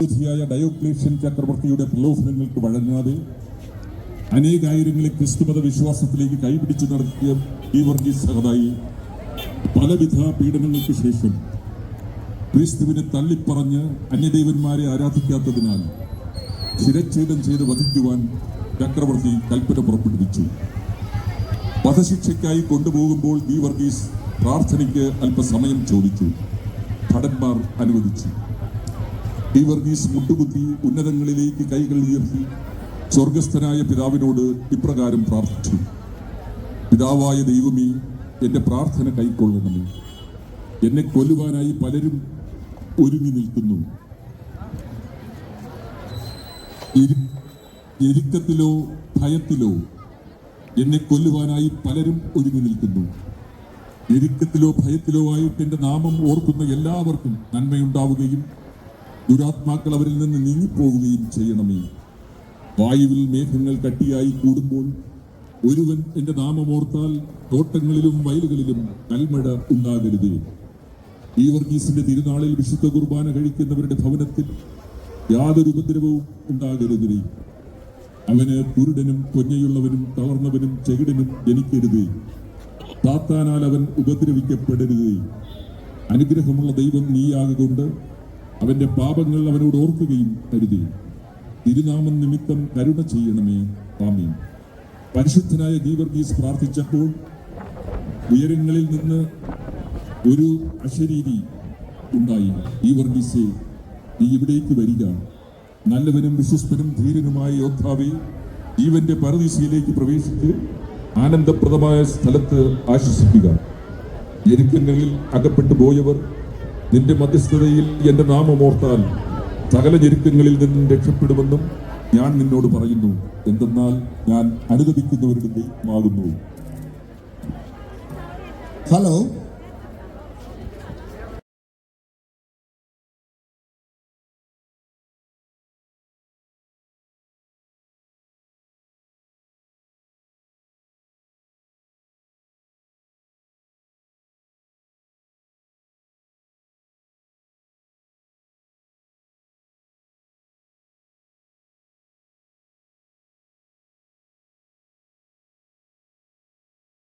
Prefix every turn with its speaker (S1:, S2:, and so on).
S1: Diocletian ചക്രവർത്തിയുടെ പ്രലോഭനങ്ങൾക്ക് വഴങ്ങാതെ അനേകായിരങ്ങളെ ക്രിസ്തുമത വിശ്വാസത്തിലേക്ക് കൈപിടിച്ചു നടത്തിയ ഗീവർഗീസ് സഹദായി പലവിധ പീഡനങ്ങൾക്ക് ശേഷം ക്രിസ്തുവിനെ തള്ളിപ്പറഞ്ഞ് അന്യദേവന്മാരെ ആരാധിക്കാത്തതിനാൽ ശിരച്ഛേദം ചെയ്ത് വധിക്കുവാൻ ചക്രവർത്തി കൽപ്പന പുറപ്പെടുവിച്ചു. വധശിക്ഷയ്ക്കായി കൊണ്ടുപോകുമ്പോൾ ഗീവർഗീസ് പ്രാർത്ഥനയ്ക്ക് അല്പസമയം ചോദിച്ചു. ഭടന്മാർ അനുവദിച്ചു. ഗീവർഗീസ് മുട്ടുകുത്തി ഉന്നതങ്ങളിലേക്ക് കൈകൾ ഉയർത്തി സ്വർഗസ്ഥനായ പിതാവിനോട് ഇപ്രകാരം പ്രാർത്ഥിച്ചു: പിതാവായ ദൈവമേ, എന്റെ പ്രാർത്ഥന കൈക്കൊള്ളണമേ. എന്നെ കൊല്ലുവാനായി പലരും ഒരുങ്ങി നിൽക്കുന്നു. ഞെരുക്കത്തിലോ ഭയത്തിലോ എന്നെ കൊല്ലുവാനായി പലരും ഒരുങ്ങി നിൽക്കുന്നു. ഞെരുക്കത്തിലോ ഭയത്തിലോ ആയിട്ട് എന്റെ നാമം ഓർക്കുന്ന എല്ലാവർക്കും നന്മയുണ്ടാവുകയും ദുരാത്മാക്കൾ അവരിൽ നിന്ന് നീങ്ങിപ്പോവുകയും ചെയ്യണമേ. വായുവിൽ മേഘങ്ങൾ കട്ടിയായി കൂടുമ്പോൾ ഒരുവൻ എന്റെ നാമമോർത്താൽ തോട്ടങ്ങളിലും വയലുകളിലും കൽമഴ ഉണ്ടാകരുതേ. ഗീവർഗീസിന്റെ തിരുനാളിൽ വിശുദ്ധ കുർബാന കഴിക്കുന്നവരുടെ ഭവനത്തിൽ യാതൊരു ഉപദ്രവവും ഉണ്ടാകരുതേ. അവന് കുരുടനും കൊഞ്ഞയുള്ളവനും തളർന്നവനും ചെകിടനും ജനിക്കരുതേ. സാത്താനാൽ അവൻ ഉപദ്രവിക്കപ്പെടരുതേ. അനുഗ്രഹമുള്ള ദൈവം നീയാകൊണ്ട് അവന്റെ പാപങ്ങൾ അവനോട് ഓർക്കുകയും അരുതേ. തിരുനാമം നിമിത്തം കരുണ ചെയ്യണമേ. ആമേൻ. പരിശുദ്ധനായ ഗീവർഗീസ് പ്രാർത്ഥിച്ചപ്പോൾ ഉയരങ്ങളിൽ നിന്ന് ഒരു അശരീരി ഉണ്ടായി: ഗീവർഗീസേ, നീ ഇവിടേക്ക് വരിക. നല്ലവനും വിശ്വസ്തനും ധീരനുമായ യോദ്ധാവേ, ജീവന്റെ പരദീസയിലേക്ക് പ്രവേശിച്ച് ആനന്ദപ്രദമായ സ്ഥലത്ത് ആശ്വസിക്കുക. ഞെരുക്കങ്ങളിൽ അകപ്പെട്ടു പോയവർ നിന്റെ മധ്യസ്ഥതയിൽ എന്റെ നാമമോർത്താൽ സകല ഞെരുക്കങ്ങളിൽ നിന്നും രക്ഷപ്പെടുമെന്നും ഞാൻ നിന്നോട് പറയുന്നു. എന്തെന്നാൽ ഞാൻ അനുദപിക്കുന്നവരുടെ ദൈവമാകുന്നു.
S2: ഹലോ.